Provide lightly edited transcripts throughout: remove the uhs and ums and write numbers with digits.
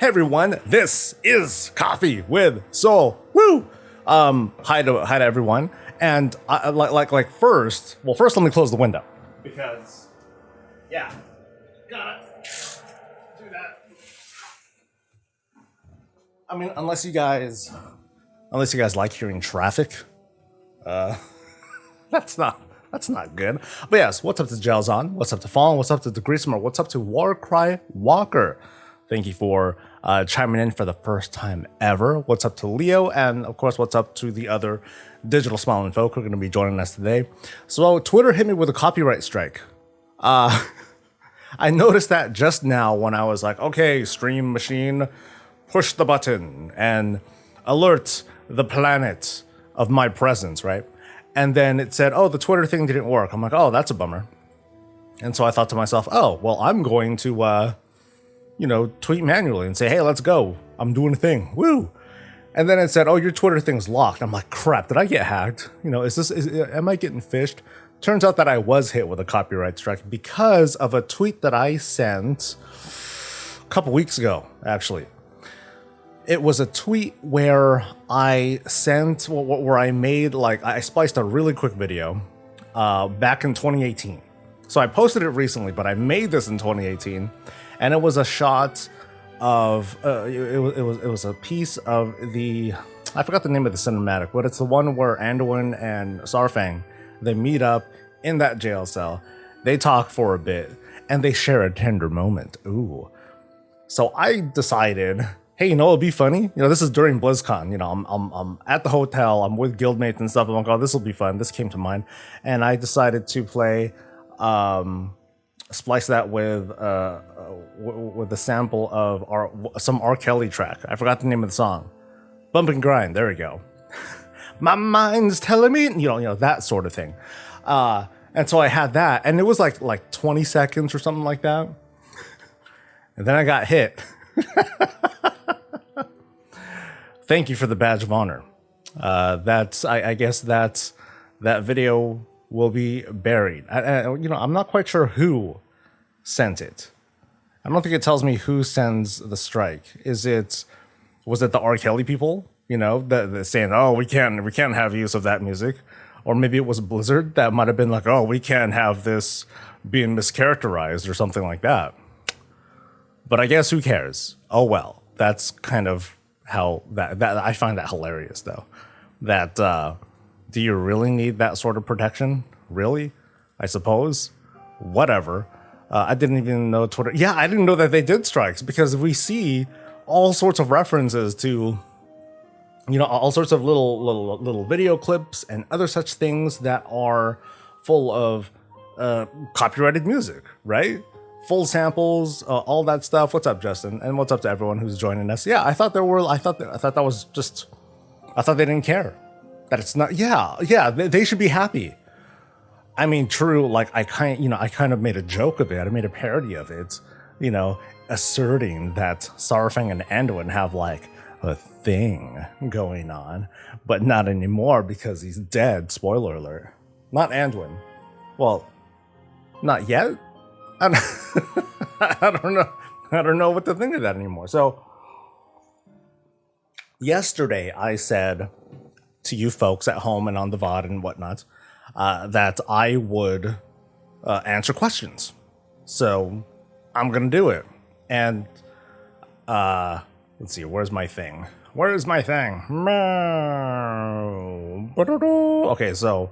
Hey everyone, this is Coffee with Soul. Woo! Hi to everyone. And first let me close the window because gotta do that. I mean, unless you guys like hearing traffic, that's not good. But yes, what's up to Gelzon? What's up to Fallen? What's up to Degreasemer? What's up to Warcry Walker? Thank you for chiming in for the first time ever. What's up to Leo? And of course, what's up to the other digital smiling folk who are going to be joining us today. So Twitter hit me with a copyright strike. I noticed that just now when I was like, okay, stream machine, push the button and alert the planet of my presence, right? And then it said, oh, the Twitter thing didn't work. I'm like, oh, that's a bummer. And so I thought to myself, oh, well, I'm going to, tweet manually and say, hey, let's go. I'm doing a thing. Woo. And then it said, oh, your Twitter thing's locked. I'm like, crap, did I get hacked? Am I getting fished? Turns out that I was hit with a copyright strike because of a tweet that I sent a couple weeks ago, actually. It was a tweet where I I spliced a really quick video back in 2018. So I posted it recently, but I made this in 2018. And it was a shot of it was a piece of I forgot the name of the cinematic, but it's the one where Anduin and Saurfang, they meet up in that jail cell. They talk for a bit and they share a tender moment. Ooh. So I decided, hey, it'd be funny. This is during BlizzCon. I'm at the hotel. I'm with guildmates and stuff. I'm like, oh, this will be fun. This came to mind, and I decided to play. Splice that with the sample of some R. Kelly track. I forgot the name of the song. Bump and Grind. There we go. My mind's telling me, that sort of thing. And so I had that, and it was like 20 seconds or something like that. And then I got hit. Thank you for the badge of honor. I guess that video will be buried. I'm not quite sure who sent it. I don't think it tells me who sends the strike. Was it the R. Kelly people? The saying, oh, we can't have use of that music, or maybe it was Blizzard that might have been like, oh, we can't have this being mischaracterized or something like that. But I guess who cares? Oh well, that's kind of how that I find that hilarious though. That do you really need that sort of protection? Really? I suppose. Whatever. I didn't even know Twitter. Yeah, I didn't know that they did strikes because we see all sorts of references to, all sorts of little video clips and other such things that are full of copyrighted music, right? Full samples, all that stuff. What's up, Justin? And what's up to everyone who's joining us? Yeah, I thought they didn't care. That it's not. Yeah, they should be happy. I mean, true. Like I kind of made a joke of it. I made a parody of it. Asserting that Saurfang and Anduin have like a thing going on, but not anymore because he's dead. Spoiler alert. Not Anduin. Well, not yet. I don't know. I don't know what to think of that anymore. So yesterday I said to you folks at home and on the VOD and whatnot, that I would answer questions. So I'm going to do it. And let's see, where's my thing? Okay, so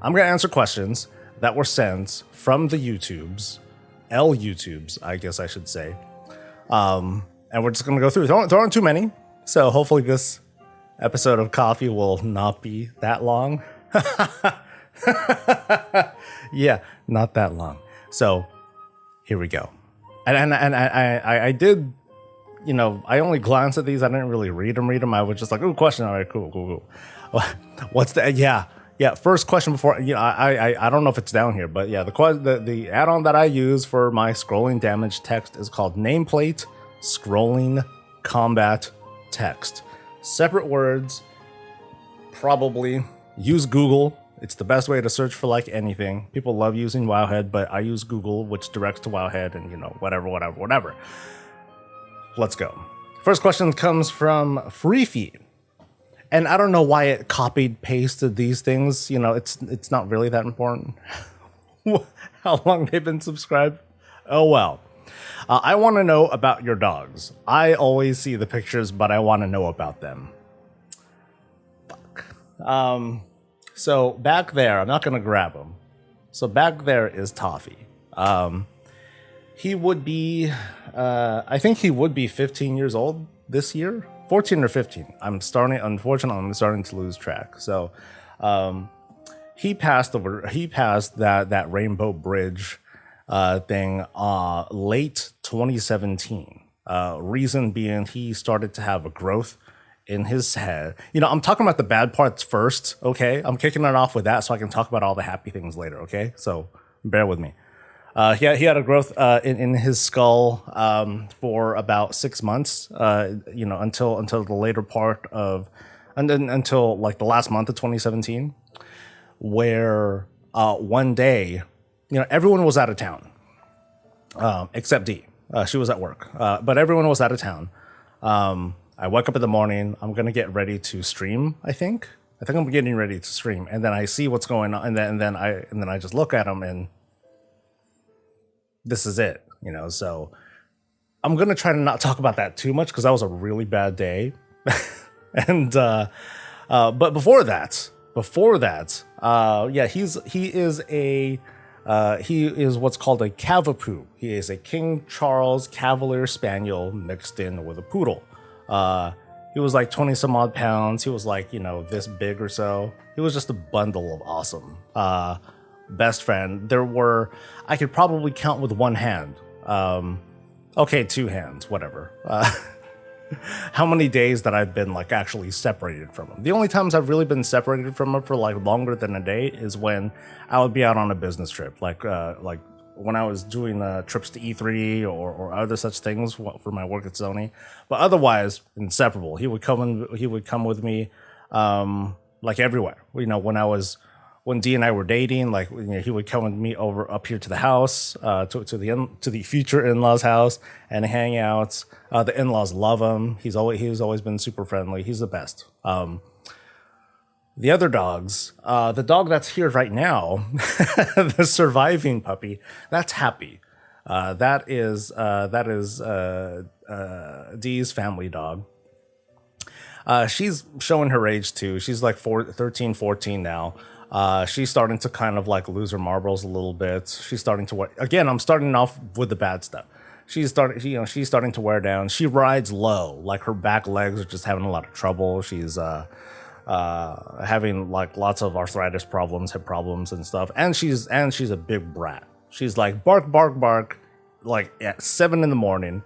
I'm going to answer questions that were sent from the YouTubes, I guess I should say. And we're just going to go through. There aren't too many. So hopefully this episode of Coffee will not be that long. Yeah, not that long. So here we go. And I did, I only glanced at these. I didn't really read them. I was just like, oh, question. All right, cool. What's the, yeah. First question before, I don't know if it's down here, but yeah, the add-on that I use for my scrolling damage text is called Nameplate Scrolling Combat Text. Separate words, probably. Use Google. It's the best way to search for like anything. People love using Wowhead, but I use Google, which directs to Wowhead and, whatever. Let's go. First question comes from Freefeed. And I don't know why it copied pasted these things. You know, it's not really that important how long they've been subscribed. Oh well. I want to know about your dogs. I always see the pictures, but I want to know about them. Fuck. So back there, I'm not gonna grab him. So back there is Toffee. He would be, I think he would be 15 years old this year. 14 or 15. Unfortunately, I'm starting to lose track. So, he passed that Rainbow Bridge thing late 2017. Reason being, he started to have a growth in his head. You know, I'm talking about the bad parts first, okay? I'm kicking it off with that so I can talk about all the happy things later, okay? So bear with me. He had a growth in his skull for about 6 months, you know, until the later part of, and then until like the last month of 2017, where one day, you know, everyone was out of town, except Dee. She was at work, but everyone was out of town. I wake up in the morning. I'm gonna get ready to stream. I think I'm getting ready to stream, and then I see what's going on, and then I just look at him and. This is it, you know, so I'm going to try to not talk about that too much because that was a really bad day. And, but before that, yeah, he is what's called a Cavapoo. He is a King Charles Cavalier Spaniel mixed in with a poodle. He was like 20 some odd pounds. He was like, you know, this big or so. He was just a bundle of awesome. Best friend. I could probably count with one hand. Okay, two hands, whatever. How many days that I've been like actually separated from him. The only times I've really been separated from him for like longer than a day is when I would be out on a business trip, like when I was doing trips to E3 or other such things for my work at Sony. But otherwise, inseparable. He would come with me like everywhere. You know, when Dee and I were dating, like, you know, he would come with me up here to the house, to the future in-laws' house, and hang out. The in-laws love him. He's always been super friendly. He's the best. The other dogs, the dog that's here right now, the surviving puppy, that's Happy. That is Dee's family dog. She's showing her age too. She's like 13, 14 now. She's starting to kind of like lose her marbles a little bit. She's starting to wear, again, I'm starting off with the bad stuff. She's starting to wear down. She rides low, like her back legs are just having a lot of trouble. She's having like lots of arthritis problems, hip problems and stuff. And she's a big brat. She's like bark, bark, bark, like at 7 a.m.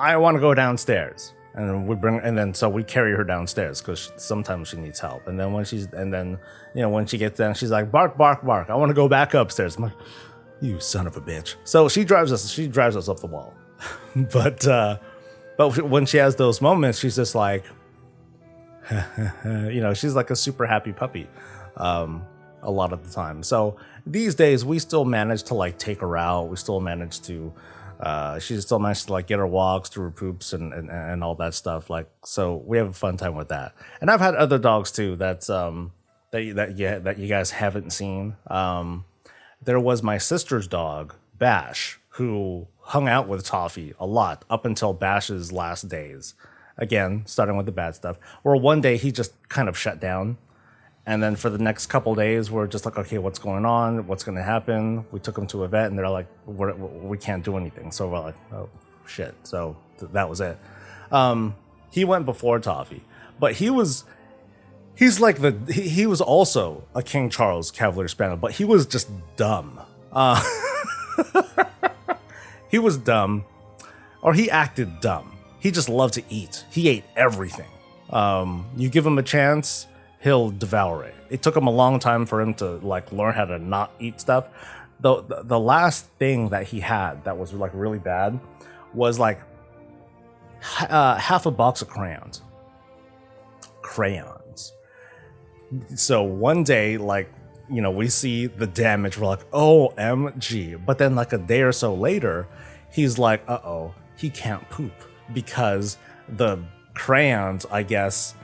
I want to go downstairs. And so we carry her downstairs because sometimes she needs help. And then when she gets down, she's like, bark, bark, bark. I want to go back upstairs. I'm like, you son of a bitch. So she drives us up the wall. But when she has those moments, she's just like, you know, she's like a super happy puppy a lot of the time. So these days we still manage to like take her out. We still manage to she still managed to like get her walks, do her poops and all that stuff. Like, so we have a fun time with that. And I've had other dogs too. That's that you guys haven't seen. There was my sister's dog, Bash, who hung out with Toffee a lot up until Bash's last days. Again, starting with the bad stuff. Where one day he just kind of shut down. And then for the next couple days, we're just like, okay, what's going on? What's going to happen? We took him to a vet, and they're like, we can't do anything. So we're like, oh, shit. So that was it. He went before Toffee, but he was also a King Charles Cavalier Spaniel, but he was just dumb. He was dumb, or he acted dumb. He just loved to eat. He ate everything. You give him a chance, he'll devour it. It took him a long time for him to like learn how to not eat stuff. The last thing that he had that was like really bad was like half a box of crayons. So one day, like, you know, we see the damage. We're like, OMG. But then like a day or so later, he's like, he can't poop because the crayons, I guess,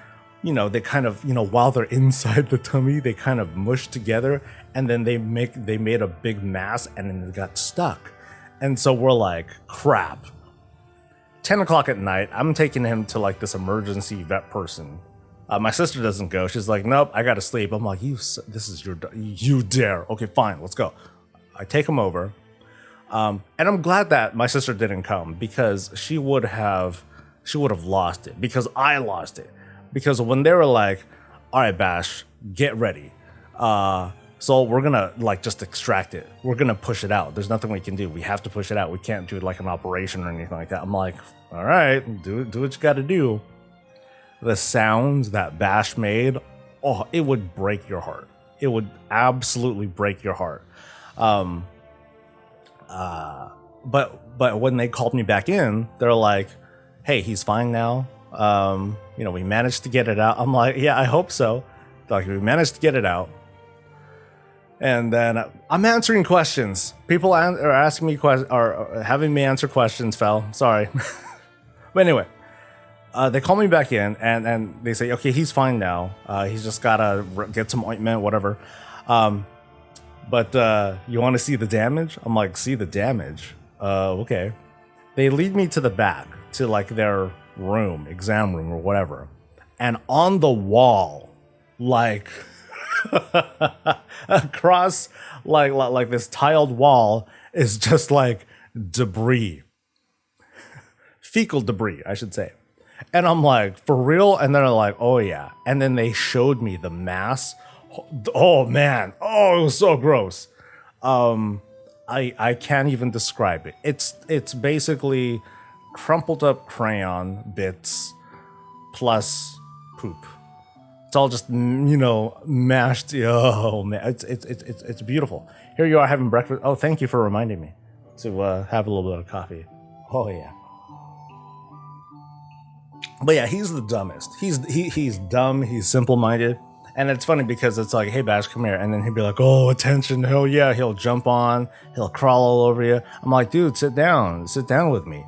they kind of, while they're inside the tummy, they kind of mush together, and then they made a big mass, and then it got stuck. And so we're like, crap. 10 o'clock at night, I'm taking him to like this emergency vet person. My sister doesn't go. She's like, nope, I gotta sleep. I'm like, you dare. Okay, fine, let's go. I take him over. And I'm glad that my sister didn't come, because she would have lost it, because I lost it. Because when they were like, all right, Bash, get ready. So we're gonna like just extract it. We're gonna push it out. There's nothing we can do. We have to push it out. We can't do like an operation or anything like that. I'm like, all right, do what you gotta do. The sounds that Bash made, oh, it would break your heart. It would absolutely break your heart. But when they called me back in, they're like, hey, he's fine now. We managed to get it out. I'm like, yeah, I hope so. Like, we managed to get it out. And then I'm answering questions. People are asking me questions, or having me answer questions, fell. Sorry. But anyway, they call me back in, and they say, okay, he's fine now. He's just gotta get some ointment, whatever. But you want to see the damage? I'm like, see the damage? Okay. They lead me to the back, to like their room, exam room or whatever. And on the wall, like across like this tiled wall is just like debris. Fecal debris, I should say. And I'm like, for real? And they're like, oh yeah. And then they showed me the mass. Oh man. Oh, it was so gross. I can't even describe it. It's basically crumpled up crayon bits plus poop. It's all just, mashed. Oh man, it's beautiful. Here you are having breakfast. Oh, thank you for reminding me to have a little bit of coffee. Oh yeah. But yeah, he's the dumbest. He's dumb. He's simple-minded. And it's funny because it's like, hey, Bash, come here. And then he'll be like, oh, attention. Hell yeah. He'll jump on. He'll crawl all over you. I'm like, dude, sit down. Sit down with me.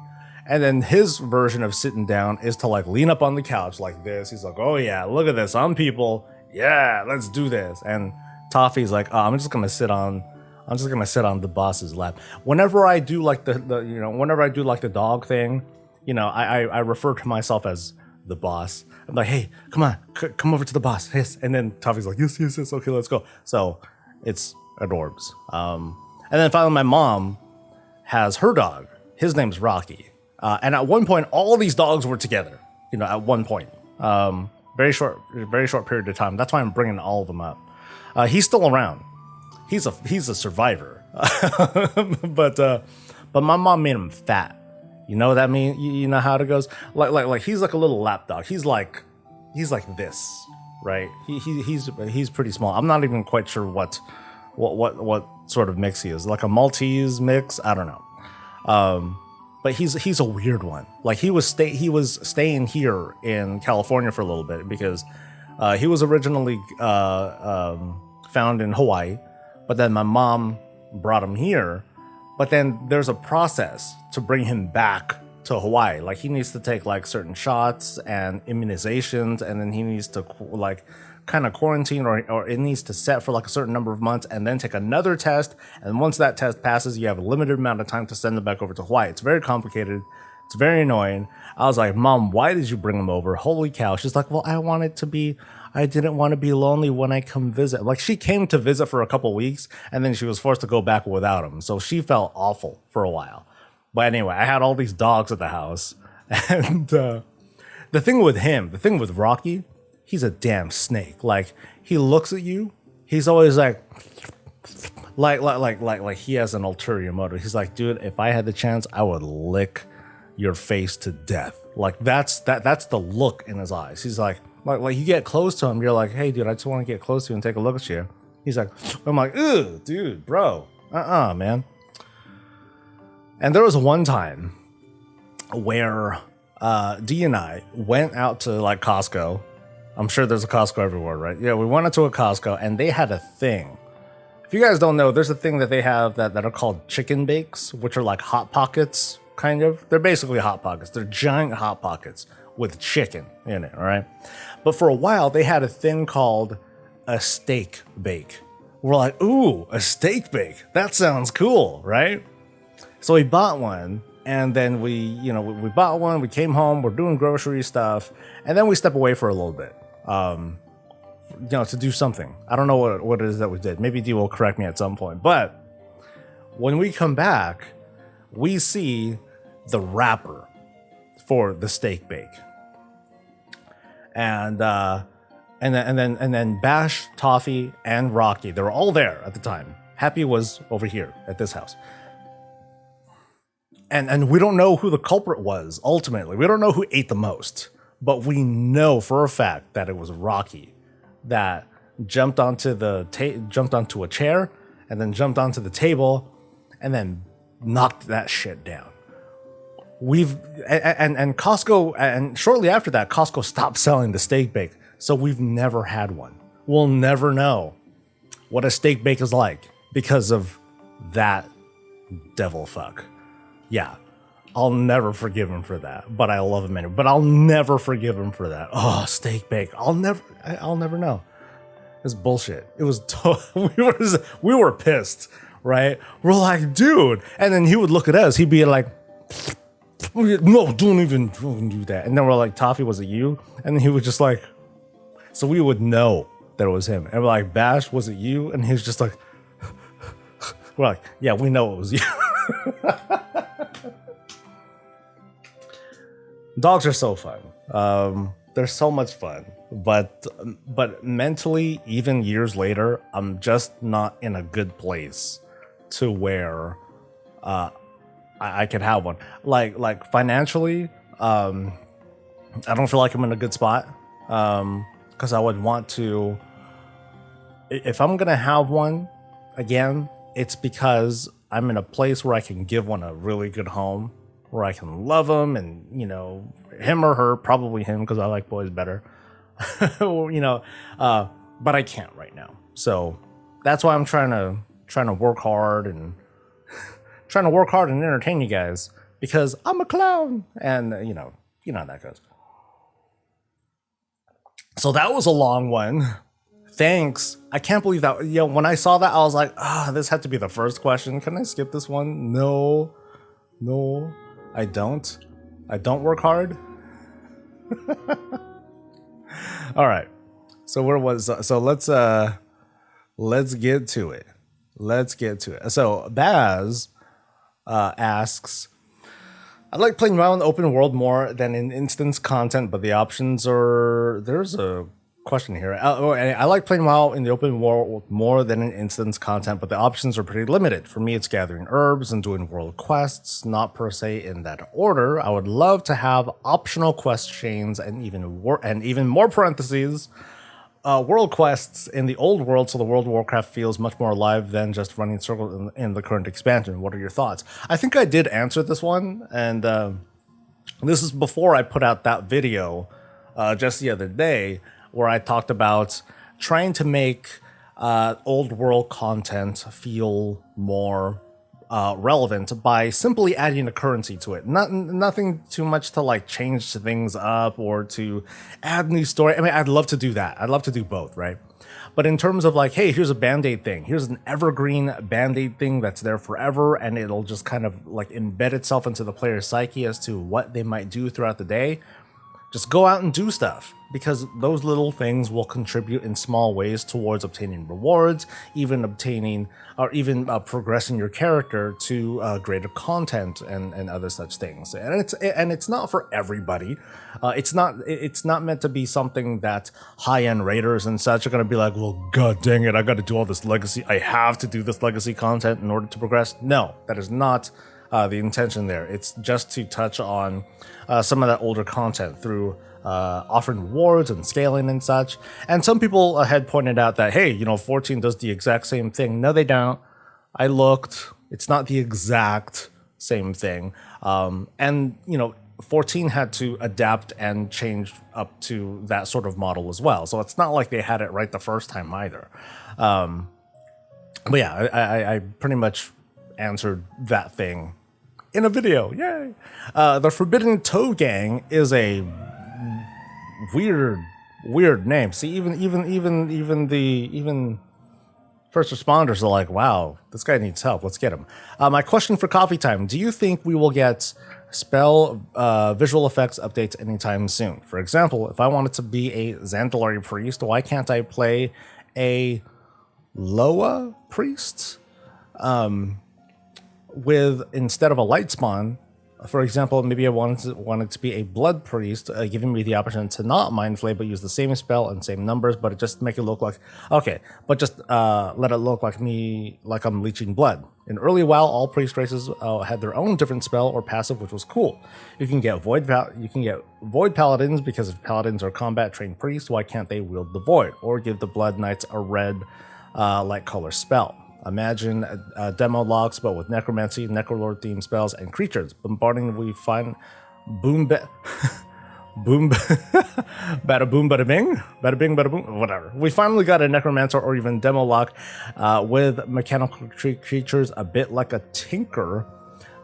And then his version of sitting down is to like lean up on the couch like this. He's like, oh yeah, look at this. I'm people. Yeah, let's do this. And Toffee's like, oh, I'm just going to sit on the boss's lap. Whenever I do like whenever I do like the dog thing, I refer to myself as the boss. I'm like, hey, come on, come over to the boss. Yes. And then Toffee's like, yes, okay, let's go. So it's adorbs. And then finally my mom has her dog. His name's Rocky. And at one point, all these dogs were together, at one point. Very short period of time. That's why I'm bringing all of them up. He's still around. He's a survivor. But my mom made him fat. You know what that means? You know how it goes? Like he's like a little lap dog. He's like this, right? He's pretty small. I'm not even quite sure what sort of mix he is. Like a Maltese mix? I don't know. But he's a weird one. Like he was staying here in California for a little bit because he was originally found in Hawaii, but then my mom brought him here. But then there's a process to bring him back to Hawaii. Like he needs to take like certain shots and immunizations, and then he needs to like kind of quarantine or it needs to set for like a certain number of months and then take another test. And once that test passes, you have a limited amount of time to send him back over to Hawaii. It's very complicated. It's very annoying. I was like, Mom, why did you bring him over? Holy cow. She's like, well, I didn't want to be lonely when I come visit. Like she came to visit for a couple weeks and then she was forced to go back without him. So she felt awful for a while. But anyway, I had all these dogs at the house. And the thing with Rocky, he's a damn snake. Like he looks at you. He's always like he has an ulterior motive. He's like, dude, if I had the chance, I would lick your face to death. Like that's the look in his eyes. He's like you get close to him, you're like, hey dude, I just want to get close to you and take a look at you. He's like, I'm like, ew, dude, bro, man. And there was one time where D and I went out to like Costco. I'm sure there's a Costco everywhere, right? Yeah, we went out to a Costco and they had a thing. If you guys don't know, there's a thing that they have that are called chicken bakes, which are like Hot Pockets, kind of. They're basically Hot Pockets. They're giant Hot Pockets with chicken in it, all right? But for a while, they had a thing called a steak bake. We're like, ooh, a steak bake. That sounds cool, right? So we bought one, and then we bought one, we came home, we're doing grocery stuff, and then we step away for a little bit, to do something. I don't know what it is that we did. Maybe Dee will correct me at some point. But when we come back, we see the wrapper for the steak bake. And then Bash, Toffee, and Rocky, they were all there at the time. Happy was over here at this house. And we don't know who the culprit was, ultimately. We don't know who ate the most. But we know for a fact that it was Rocky that jumped onto a chair and then jumped onto the table and then knocked that shit down. And Costco, and shortly after that, Costco stopped selling the steak bake. So we've never had one. We'll never know what a steak bake is like because of that devil fuck. Yeah, I'll never forgive him for that, but I love him anyway. But I'll never forgive him for that. Oh, steak bake. I'll never know. It's bullshit. It was we were pissed, right? We're like, dude, and then he would look at us. He'd be like, no, don't even do that. And then we're like, Toffee, was it you? And then he was just like, so we would know that it was him. And we're like, Bash, was it you? And he was just like, we're like, yeah, we know it was you. Dogs are so fun. They're so much fun, but mentally, even years later, I'm just not in a good place to where I could have one. Like financially, I don't feel like I'm in a good spot because I would want to. If I'm gonna have one again, it's because I'm in a place where I can give one a really good home, where I can love him, and him or her, probably him because I like boys better. But I can't right now. So that's why I'm trying to work hard and entertain you guys because I'm a clown, and you know how that goes. So that was a long one. Thanks. I can't believe that. When I saw that, I was like, this had to be the first question. Can I skip this one? No, I don't. I don't work hard. All right. So let's get to it. So Baz asks, I like playing WoW in the open world more than in instance content, but the options are... There's a question here. I like playing WoW in the open world more than in instance content, but the options are pretty limited. For me, it's gathering herbs and doing world quests, not per se in that order. I would love to have optional quest chains and even more parentheses, world quests in the old world, so the World of Warcraft feels much more alive than just running circles in the current expansion. What are your thoughts? I think I did answer this one, and this is before I put out that video just the other day, where I talked about trying to make old world content feel more relevant by simply adding a currency to it. Nothing too much to like change things up or to add new story. I mean, I'd love to do that. I'd love to do both, right? But in terms of like, hey, here's a Band-Aid thing. Here's an evergreen Band-Aid thing that's there forever, and it'll just kind of like embed itself into the player's psyche as to what they might do throughout the day. Just go out and do stuff, because those little things will contribute in small ways towards obtaining rewards, even progressing your character to greater content and other such things. And it's not for everybody. It's not meant to be something that high-end raiders and such are going to be like, well, god dang it, I got to do all this legacy. I have to do this legacy content in order to progress. No, that is not the intention there. It's just to touch on some of that older content through offering rewards and scaling and such. And some people had pointed out that, hey, 14 does the exact same thing. No, they don't. I looked. It's not the exact same thing. And 14 had to adapt and change up to that sort of model as well. So it's not like they had it right the first time either. But yeah, I pretty much answered that thing in a video. Yay! The Forbidden Toe Gang is a weird name. See, even first responders are like, wow, this guy needs help. Let's get him. My question for coffee time: do you think we will get spell visual effects updates anytime soon? For example, if I wanted to be a Zandalari priest, why can't I play a Loa priest with, instead of a light spawn? For example, maybe I wanted to be a blood priest, giving me the option to not mind flay, but use the same spell and same numbers, but just make it look like, okay, but just let it look like like I'm leeching blood. In early WoW, all priest races had their own different spell or passive, which was cool. You can get void paladins, because if paladins are combat trained priests, why can't they wield the void or give the blood knights a red light color spell? Imagine demo logs, but with necromancy, necrolord themed spells, and creatures. Bombarding, we find boom, boom, bada boom, bada bing, bada bing, bada boom, whatever. We finally got a necromancer or even demo log with mechanical creatures, a bit like a tinker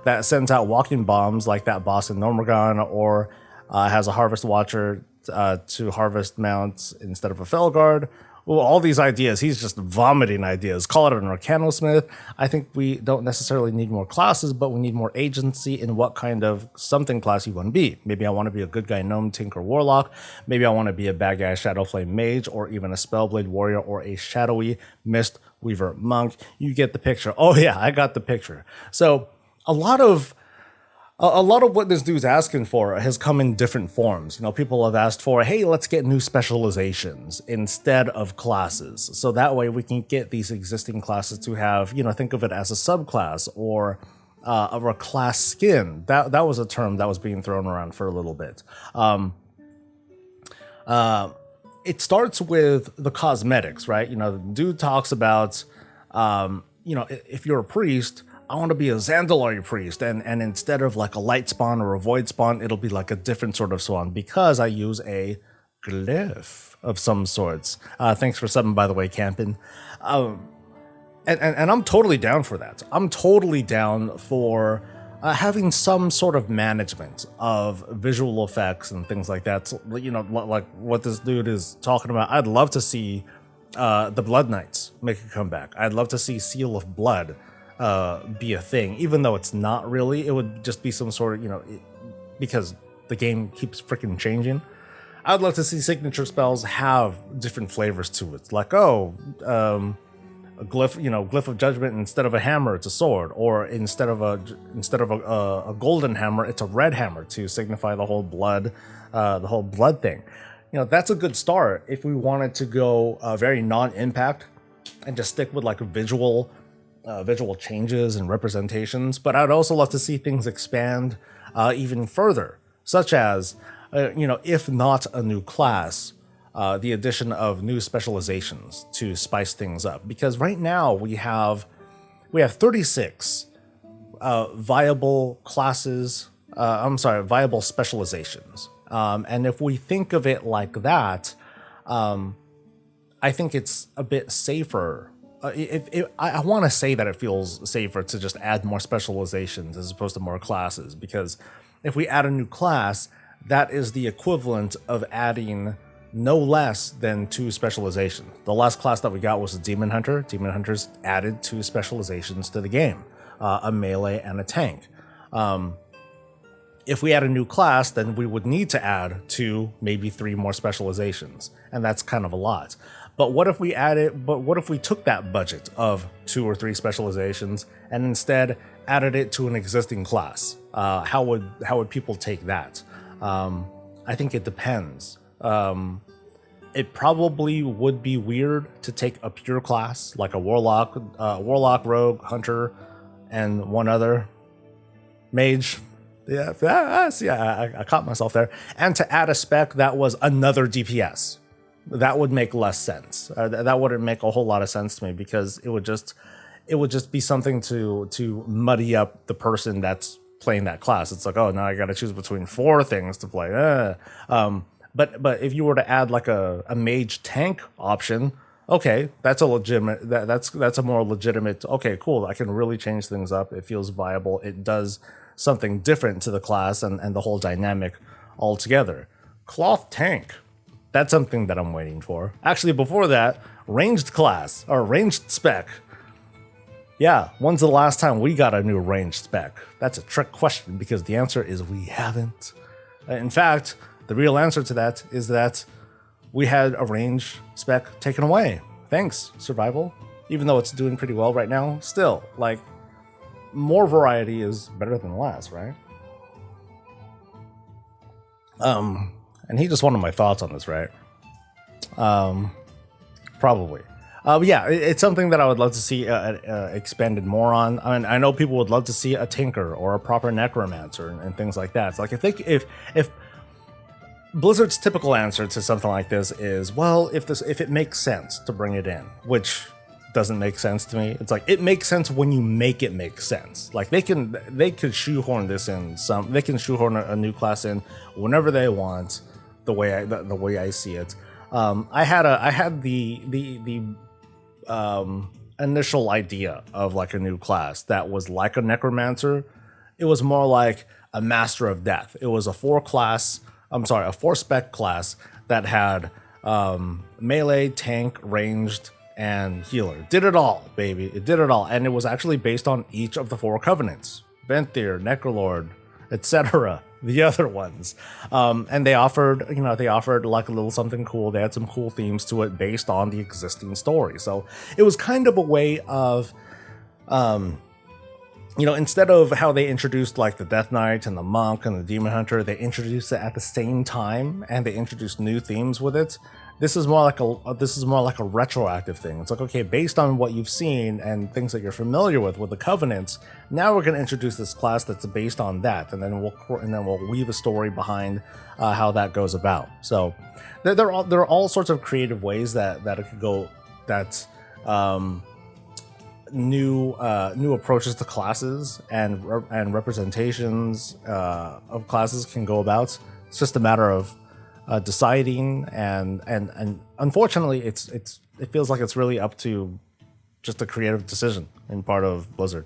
that sends out walking bombs like that boss in Normagon, or has a harvest watcher to harvest mounts instead of a Felguard. Well, all these ideas, he's just vomiting ideas. Call it an Arcanosmith. I think we don't necessarily need more classes, but we need more agency in what kind of something class you want to be. Maybe I want to be a good guy gnome, tinker, warlock. Maybe I want to be a bad guy shadowflame mage, or even a spellblade warrior, or a shadowy mist weaver monk. You get the picture. Oh yeah, I got the picture. So a lot of what this dude's asking for has come in different forms. You know, people have asked for, hey, let's get new specializations instead of classes. So that way we can get these existing classes to have, you know, think of it as a subclass or a class skin. That was a term that was being thrown around for a little bit. It starts with the cosmetics, right? You know, the dude talks about, you know, if you're a priest, I want to be a Zandalari priest, and instead of like a light spawn or a void spawn, it'll be like a different sort of spawn because I use a glyph of some sorts. Thanks for subbing, by the way, Campin. And I'm totally down for that. I'm totally down for having some sort of management of visual effects and things like that. So, you know, like what this dude is talking about. I'd love to see the Blood Knights make a comeback. I'd love to see Seal of Blood be a thing, even though it's not really. It would just be some sort of, you know, because the game keeps freaking changing. I'd love to see signature spells have different flavors to it, like a glyph, you know, glyph of judgment. Instead of a hammer, it's a sword, or instead of a golden hammer, it's a red hammer to signify the whole blood thing. You know, that's a good start if we wanted to go very non-impact and just stick with like a visual changes and representations. But I'd also love to see things expand even further, such as, you know, if not a new class, the addition of new specializations to spice things up. Because right now we have 36 viable classes. Viable specializations. And if we think of it like that, I think it's a bit safer. I want to say that it feels safer to just add more specializations as opposed to more classes, because if we add a new class, that is the equivalent of adding no less than 2 specializations. The last class that we got was a Demon Hunter. Demon Hunters added 2 specializations to the game, a melee and a tank. If we add a new class, then we would need to add 2, maybe 3 more specializations, and that's kind of a lot. But what if we took that budget of 2 or 3 specializations and instead added it to an existing class? How would people take that? I think it depends. It probably would be weird to take a pure class like a warlock, rogue, hunter, and one other mage. Yeah, I caught myself there. And to add a spec that was another DPS. That would make less sense. That wouldn't make a whole lot of sense to me, because it would just be something to muddy up the person that's playing that class. It's like, oh, now I got to choose between 4 things to play. But if you were to add like a mage tank option, okay, that's a legitimate. That's a more legitimate. Okay, cool. I can really change things up. It feels viable. It does something different to the class and the whole dynamic altogether. Cloth tank. That's something that I'm waiting for. Actually, before that, ranged class or ranged spec. Yeah, when's the last time we got a new ranged spec? That's a trick question because the answer is we haven't. In fact, the real answer to that is that we had a range spec taken away. Thanks, survival. Even though it's doing pretty well right now, still, like, more variety is better than less, right? And he just wanted my thoughts on this, right? Probably. But yeah, it's something that I would love to see expanded more on. I mean, I know people would love to see a tinker or a proper necromancer and things like that. It's like if Blizzard's typical answer to something like this is, well, if it makes sense to bring it in, which doesn't make sense to me. It's like it makes sense when you make it make sense. Like they could shoehorn this in they can shoehorn a new class in whenever they want. The way I see it. I had the initial idea of like a new class that was like a necromancer. It was more like a master of death. It was a 4 spec class that had melee, tank, ranged, and healer. Did it all, baby. It did it all. And it was actually based on each of the 4 covenants. Venthyr, Necrolord, etc. The other ones. And they offered like a little something cool. They had some cool themes to it based on the existing story. So it was kind of a way of instead of how they introduced like the Death Knight and the Monk and the Demon Hunter, they introduced it at the same time and they introduced new themes with it. This is more like a retroactive thing. It's like, okay, based on what you've seen and things that you're familiar with the covenants, now we're going to introduce this class that's based on that, and then we'll weave a story behind how that goes about. So there are all sorts of creative ways that it could go. That new approaches to classes and representations of classes can go about. It's just a matter of deciding, and unfortunately, it feels like it's really up to just a creative decision in part of Blizzard.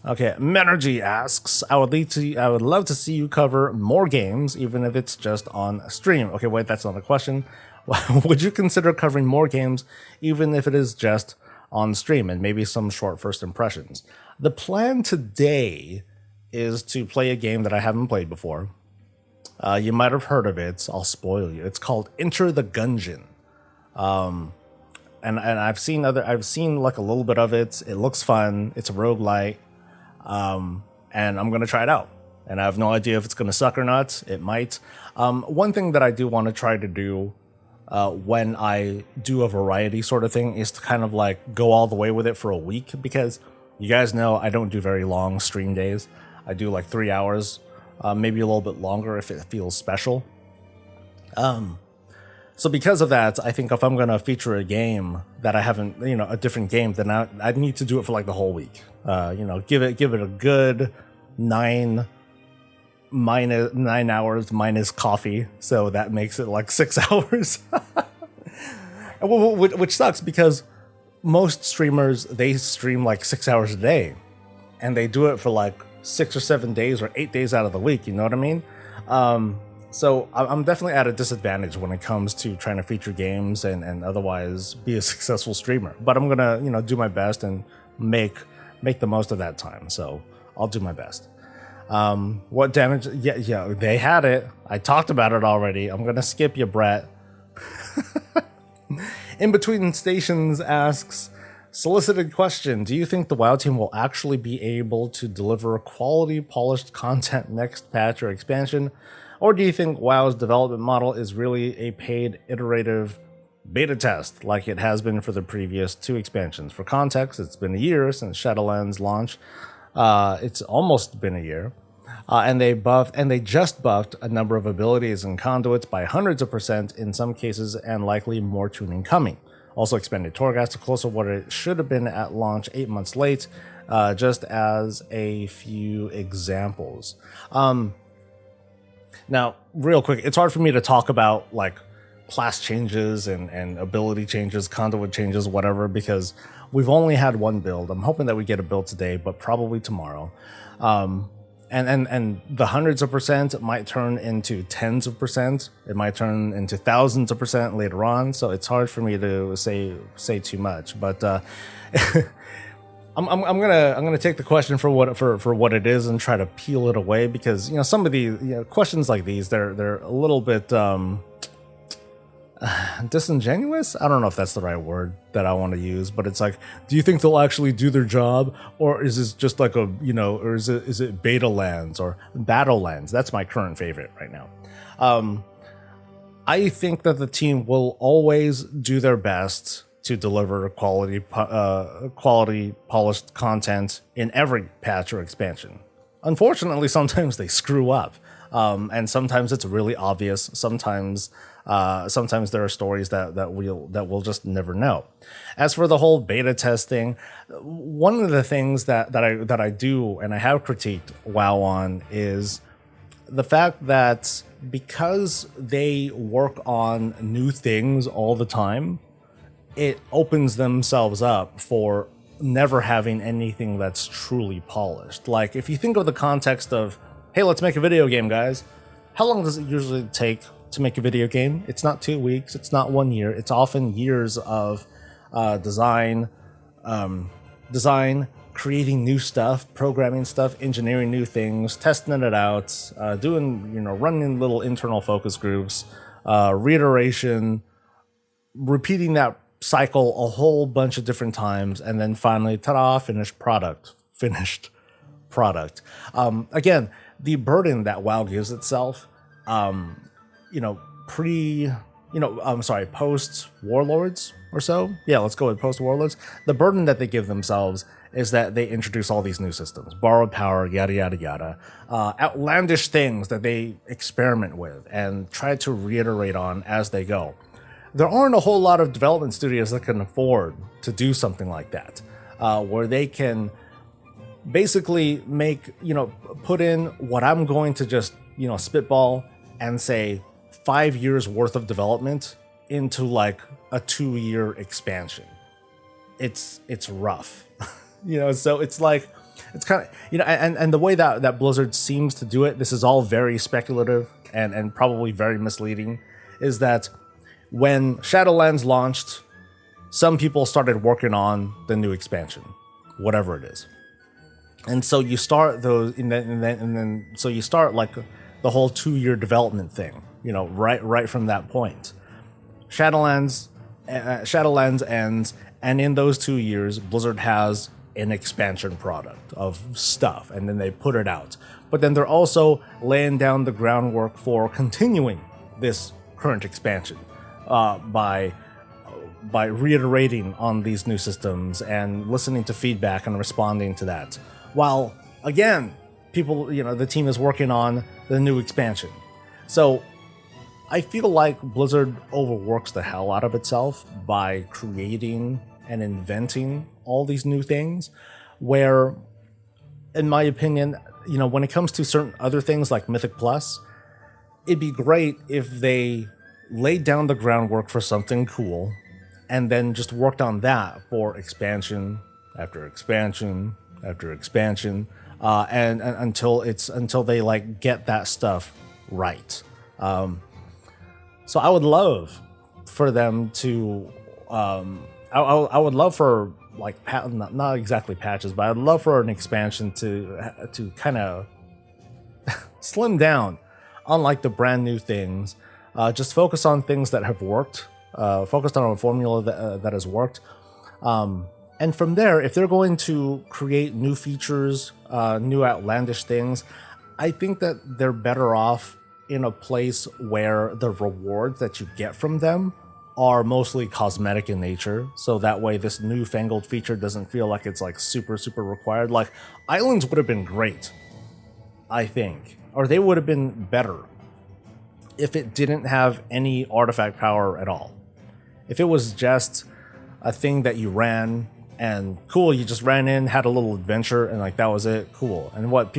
Okay, Menergy asks, I would love to see you cover more games, even if it's just on stream. Okay, wait, that's not a question. Would you consider covering more games, even if it is just on stream, and maybe some short first impressions? The plan today is to play a game that I haven't played before. You might have heard of it. I'll spoil you. It's called Enter the Gungeon. And I've seen like a little bit of it. It looks fun. It's a roguelite. And I'm going to try it out. And I have no idea if it's going to suck or not. It might. One thing that I do want to try to do when I do a variety sort of thing is to kind of like go all the way with it for a week, because you guys know I don't do very long stream days. I do like 3 hours. Maybe a little bit longer if it feels special. So because of that, I think if I'm going to feature a game that I haven't, a different game, then I need to do it for like the whole week. Give it a good 9 hours minus coffee. So that makes it like 6 hours, which sucks because most streamers, they stream like 6 hours a day and they do it for like 6 or 7 days or 8 days out of the week. You know what I mean? So I'm definitely at a disadvantage when it comes to trying to feature games and otherwise be a successful streamer. But I'm gonna, do my best and make the most of that time. So I'll do my best. What damage? Yeah, they had it. I talked about it already. I'm gonna skip you, Brett. In Between Stations asks, solicited question: do you think the WoW team will actually be able to deliver quality, polished content next patch or expansion? Or do you think WoW's development model is really a paid, iterative beta test like it has been for the previous 2 expansions? For context, it's been a year since Shadowlands launch. It's almost been a year. And they just buffed a number of abilities and conduits by hundreds of % in some cases, and likely more tuning coming. Also expanded Torghast to close to what it should have been at launch 8 months late, just as a few examples. Now, real quick, it's hard for me to talk about like class changes and ability changes, conduit changes, whatever, because we've only had one build. I'm hoping that we get a build today, but probably tomorrow. and the hundreds of percent might turn into tens of percent. It might turn into thousands of percent later on. So it's hard for me to say too much. But I'm gonna take the question for what it is and try to peel it away, because some of the questions like these, they're a little bit disingenuous. I don't know if that's the right word that I want to use, but it's like, do you think they'll actually do their job, or is this just like or is it beta lands or battle lands? That's my current favorite right now. I think that the team will always do their best to deliver quality polished content in every patch or expansion. Unfortunately, sometimes they screw up, and sometimes it's really obvious. Sometimes there are stories that we'll just never know. As for the whole beta testing, one of the things that I do and I have critiqued WoW on is the fact that because they work on new things all the time, it opens themselves up for never having anything that's truly polished. Like, if you think of the context of, hey, let's make a video game, guys. How long does it usually take to make a video game? It's not 2 weeks. It's not 1 year. It's often years of design, creating new stuff, programming stuff, engineering new things, testing it out, running little internal focus groups, reiteration, repeating that cycle a whole bunch of different times, and then finally, ta-da, finished product. Again, the burden that WoW gives itself, post Warlords or so. Yeah, let's go with post Warlords. The burden that they give themselves is that they introduce all these new systems, borrowed power, yada, yada, yada, outlandish things that they experiment with and try to reiterate on as they go. There aren't a whole lot of development studios that can afford to do something like that, where they can basically put in what I'm going to just, spitball and say 5 years worth of development into like a 2-year expansion. It's rough, so it's like, it's kind of, and the way that Blizzard seems to do it, this is all very speculative and probably very misleading, is that when Shadowlands launched, some people started working on the new expansion, whatever it is. And so you start those, and then so you start like the whole 2-year development thing, right from that point. Shadowlands ends, and in those 2 years, Blizzard has an expansion product of stuff, and then they put it out. But then they're also laying down the groundwork for continuing this current expansion by reiterating on these new systems and listening to feedback and responding to that. While, again, the team is working on the new expansion. So I feel like Blizzard overworks the hell out of itself by creating and inventing all these new things, where, in my opinion, when it comes to certain other things like Mythic Plus, it'd be great if they laid down the groundwork for something cool and then just worked on that for expansion after expansion after expansion, and until they like get that stuff right. So I would love for them to, I would love for like not exactly patches, but I'd love for an expansion to kind of slim down on like the brand new things. Just focus on things that have worked. Focused on a formula that has worked. And from there, if they're going to create new features, new outlandish things, I think that they're better off in a place where the rewards that you get from them are mostly cosmetic in nature. So that way this newfangled feature doesn't feel like it's like super, super required. Like islands would have been great, I think, or they would have been better if it didn't have any artifact power at all. If it was just a thing that you ran and cool, you just ran in, had a little adventure, and like that was it, cool. And what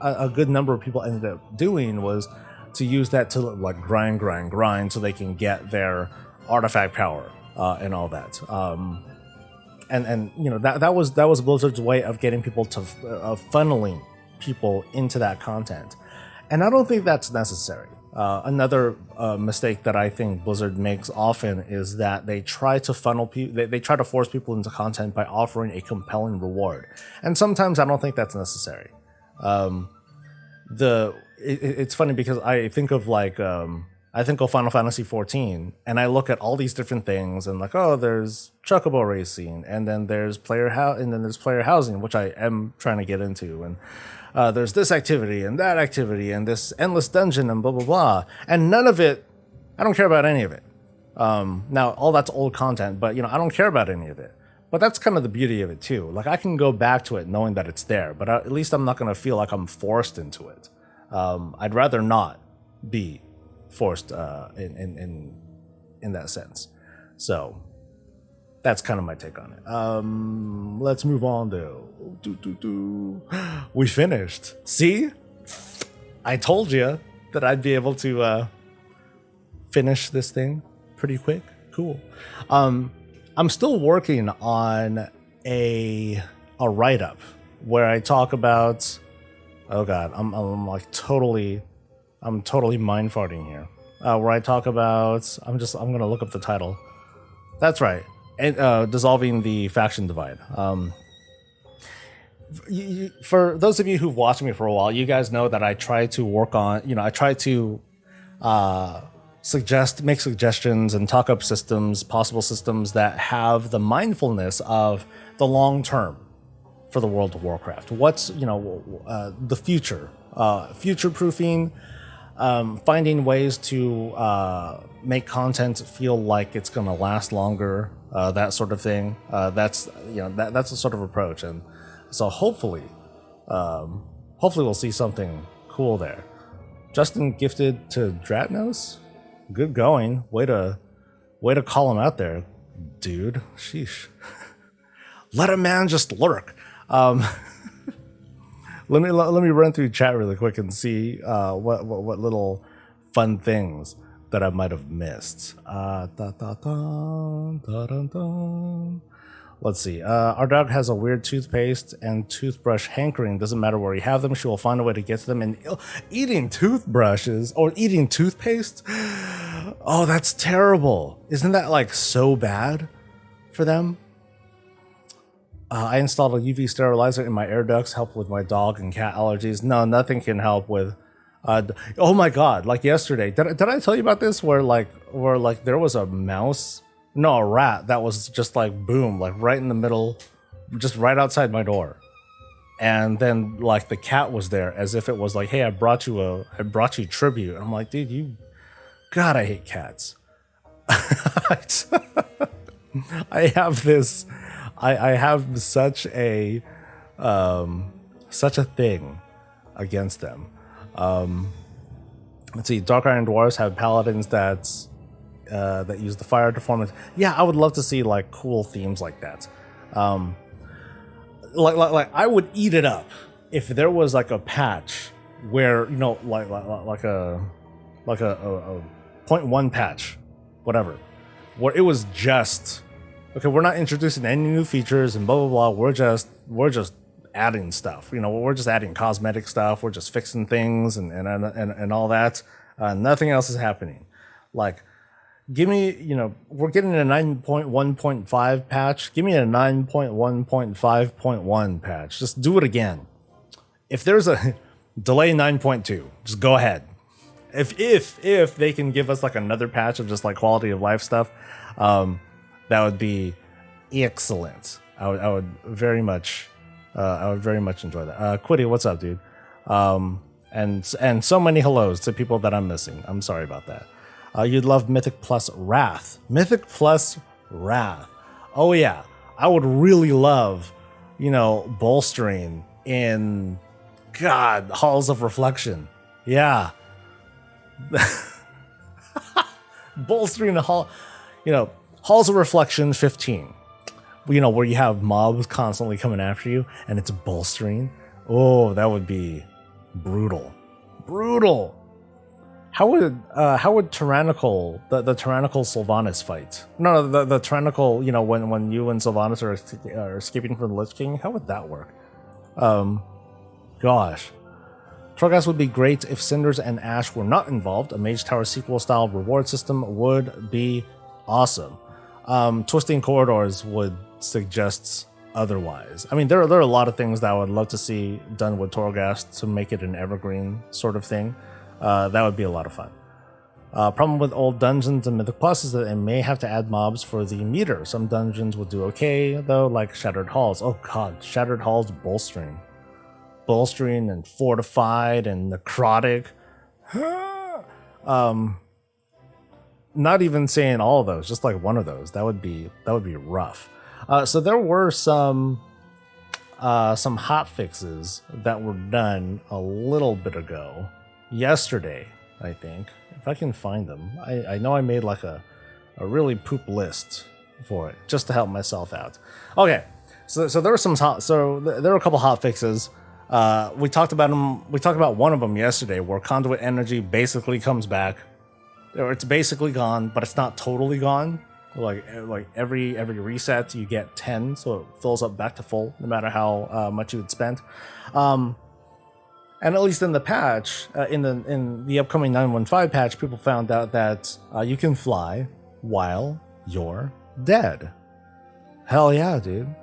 a good number of people ended up doing was to use that to like grind so they can get their artifact power and all that. And that was Blizzard's way of getting people to funneling people into that content. And I don't think that's necessary. Another mistake that I think Blizzard makes often is that they try to funnel people, they try to force people into content by offering a compelling reward. And sometimes I don't think that's necessary. It's funny because I think of Final Fantasy 14 and I look at all these different things and like, oh, there's chocobo racing, and then there's player housing, which I am trying to get into, and there's this activity and that activity and this endless dungeon and blah blah blah, and none of it, I don't care about any of it. Now all that's old content, but I don't care about any of it. But that's kind of the beauty of it too. Like I can go back to it knowing that it's there, but at least I'm not going to feel like I'm forced into it. I'd rather not be forced in that sense. So that's kind of my take on it. Let's move on though. We finished. See? I told you that I'd be able to finish this thing pretty quick. Cool. I'm still working on a write-up where I talk about, oh god, I'm totally mind farting here. Where I talk about, I'm gonna look up the title. That's right, and dissolving the faction divide. For those of you who've watched me for a while, you guys know that I try to work on, I try to make suggestions and talk up possible systems that have the mindfulness of the long term for the world of Warcraft. What's the future, future proofing, finding ways to make content feel like it's going to last longer, that sort of thing. That's the sort of approach, and so hopefully we'll see something cool there. Justin gifted to Dratnos. Good going. Way to call him out there, dude. Sheesh. Let a man just lurk. Let me run through chat really quick and see what little fun things that I might have missed. Let's see. Our dog has a weird toothpaste and toothbrush hankering. Doesn't matter where you have them, she will find a way to get to them. And eating toothbrushes or eating toothpaste? Oh, that's terrible. Isn't that like so bad for them? I installed a UV sterilizer in my air ducts, help with my dog and cat allergies. No, nothing can help with. Oh my god! Like yesterday, did I tell you about this? Where there was a mouse. No, a rat that was just like boom, like right in the middle, just right outside my door. And then like the cat was there as if it was like, hey, I brought you tribute. And I'm like, dude, God, I hate cats. I have such a thing against them. Let's see, Dark Iron Dwarves have paladins that use the fire deformance. Yeah, I would love to see like cool themes like that. Like I would eat it up if there was like a patch where like a 0.1 patch, whatever, where it was just okay. We're not introducing any new features and blah blah blah. We're just adding stuff. We're just adding cosmetic stuff. We're just fixing things and all that. Nothing else is happening. Like, give me, we're getting a 9.1.5 patch. Give me a 9.1.5.1 patch. Just do it again. If there's a delay 9.2, just go ahead. If they can give us like another patch of just like quality of life stuff, that would be excellent. I would very much enjoy that. Quiddy, what's up, dude? And so many hellos to people that I'm missing. I'm sorry about that. You'd love Mythic Plus Wrath. Mythic Plus Wrath. Oh yeah, I would really love, bolstering in, God, Halls of Reflection. Yeah. Bolstering the hall, Halls of Reflection 15. Where you have mobs constantly coming after you and it's bolstering. Oh, that would be brutal. How would Tyrannical, the Tyrannical Sylvanas fight? No, the Tyrannical, when you and Sylvanas are escaping from the Lich King, how would that work? gosh. Torghast would be great if Cinders and Ash were not involved. A Mage Tower sequel style reward system would be awesome. Twisting Corridors would suggest otherwise. I mean, there are a lot of things that I would love to see done with Torghast to make it an evergreen sort of thing. That would be a lot of fun. Problem with old dungeons and Mythic Plus is that they may have to add mobs for the meter. Some dungeons will do okay, though, like Shattered Halls. Oh god, Shattered Halls bolstering. Bolstering and fortified and necrotic. Not even saying all of those, just like one of those. That would be rough. So there were some hot fixes that were done a little bit ago. Yesterday, I think. If I can find them. I know I made like a really poop list for it, just to help myself out. Okay. So there were there were a couple hot fixes. We talked about them. We talked about one of them yesterday, where conduit energy basically comes back, or it's basically gone, but it's not totally gone. Like every reset, you get 10, so it fills up back to full, no matter how much you had spent. And at least in the patch, in the upcoming 9.15 patch, people found out that you can fly while you're dead. Hell yeah, dude!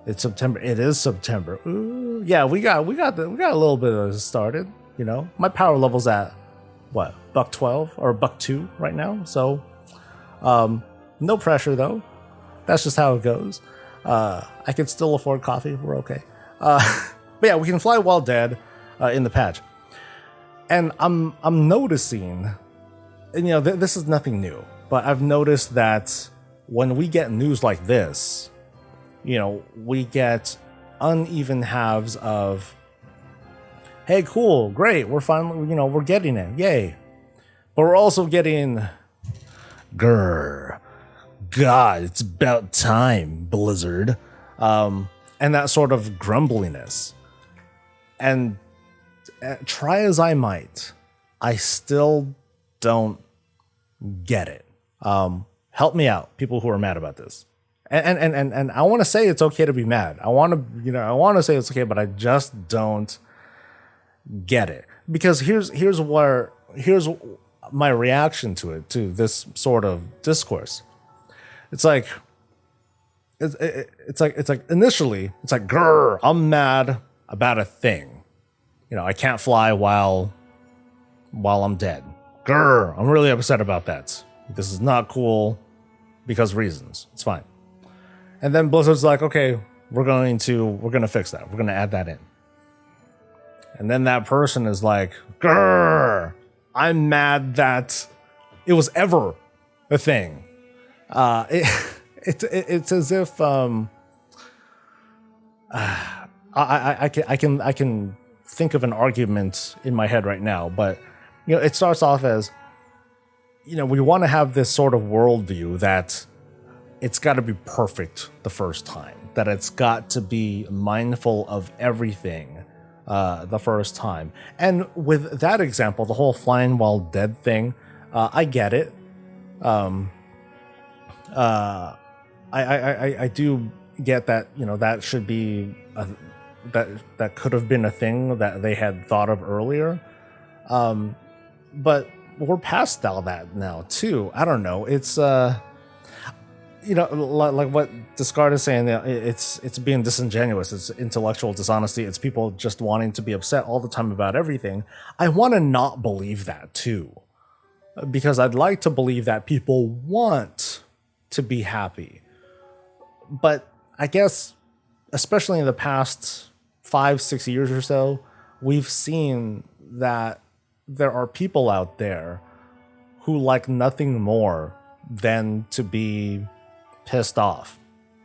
It's September. It is September. Ooh, yeah, we got a little bit of it started. You know, my power level's at what, $112 or $102 right now. So, no pressure though. That's just how it goes. I can still afford coffee. We're okay. But yeah, we can fly while dead in the patch, and I'm noticing, and you know, this is nothing new, but I've noticed that when we get news like this, you know, we get uneven halves of, hey, cool, great, we're finally, you know, we're getting it, yay. But we're also getting, grrr, God, it's about time, Blizzard. And that sort of grumbliness. And try as I might, I still don't get it. Help me out, people who are mad about this. And I want to say it's okay to be mad. I want to say it's okay, but I just don't get it. Because here's my reaction to this sort of discourse. It's like initially it's like, grrr, I'm mad about a thing. You know, I can't fly while I'm dead. Grrr, I'm really upset about that. This is not cool because reasons. It's fine. And then Blizzard's like, okay, we're gonna fix that. We're gonna add that in. And then that person is like, grrr, I'm mad that it was ever a thing. It's as if I can think of an argument in my head right now, but you know, it starts off as, you know, we want to have this sort of worldview that it's got to be perfect the first time, that it's got to be mindful of everything the first time. And with that example, the whole flying while dead thing, I get it. I do get that, you know, that should be that could have been a thing that they had thought of earlier. But we're past all that now too. I don't know. It's you know, like what Discard is saying, it's being disingenuous. It's intellectual dishonesty. It's people just wanting to be upset all the time about everything. I want to not believe that too, because I'd like to believe that people want to be happy. But I guess, especially in the past 5-6 years or so, we've seen that there are people out there who like nothing more than to be pissed off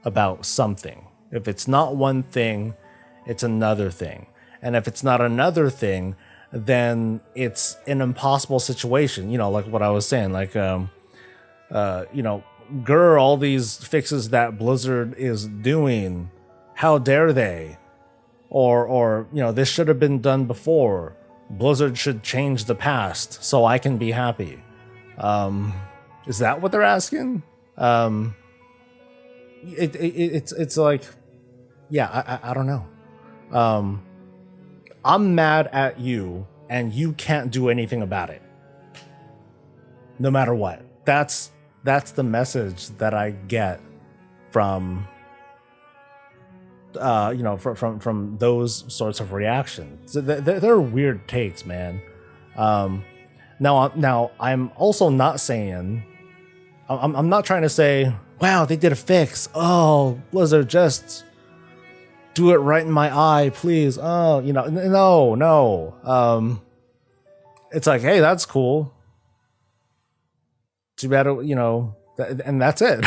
about something. If it's not one thing, it's another thing. And if it's not another thing, then it's an impossible situation. You know, like what I was saying, like, you know, grr, all these fixes that Blizzard is doing, how dare they? Or you know, this should have been done before. Blizzard should change the past so I can be happy. Is that what they're asking? It's like, yeah, I don't know. I'm mad at you and you can't do anything about it. No matter what. That's the message that I get from from those sorts of reactions. They're weird takes, man. Now I'm also not saying, I'm not trying to say, wow, they did a fix. Oh, Blizzard, just do it right in my eye, please. Oh, no. It's like, hey, that's cool. Too bad, and that's it.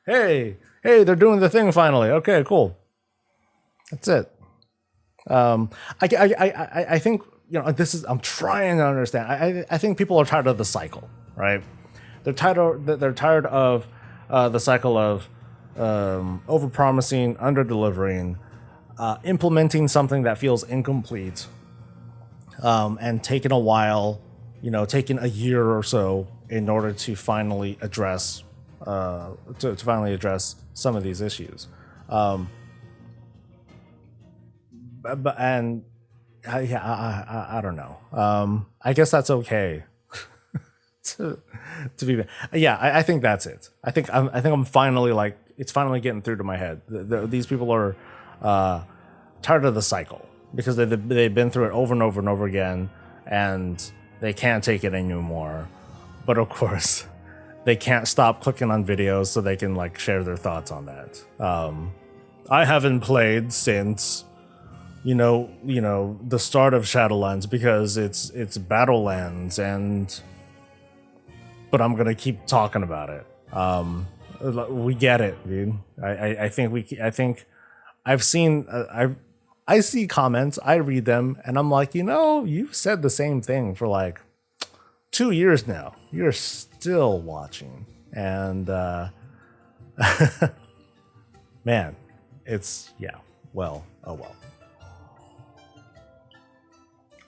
hey, they're doing the thing finally. Okay, cool. That's it. I think, I'm trying to understand. I think people are tired of the cycle, right? They're tired of the cycle of over-promising, under-delivering, implementing something that feels incomplete, and taking a while, taking a year or so in order to finally address some of these issues. I don't know. I guess that's okay. to be, I think that's it. I think I'm finally, it's finally getting through to my head. These people are tired of the cycle because they've been through it over and over and over again, and they can't take it anymore. But of course, they can't stop clicking on videos so they can share their thoughts on that. I haven't played since the start of Shadowlands because it's Battlelands, but I'm gonna keep talking about it. We get it, dude. I think I've seen I see comments, I read them, and I'm like, you've said the same thing for 2 years now. You're still watching, and man, it's well, oh well.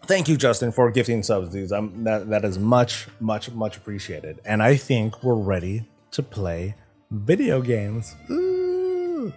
Thank you, Justin, for gifting subs, dudes. That is much appreciated. And I think we're ready to play video games. Ooh.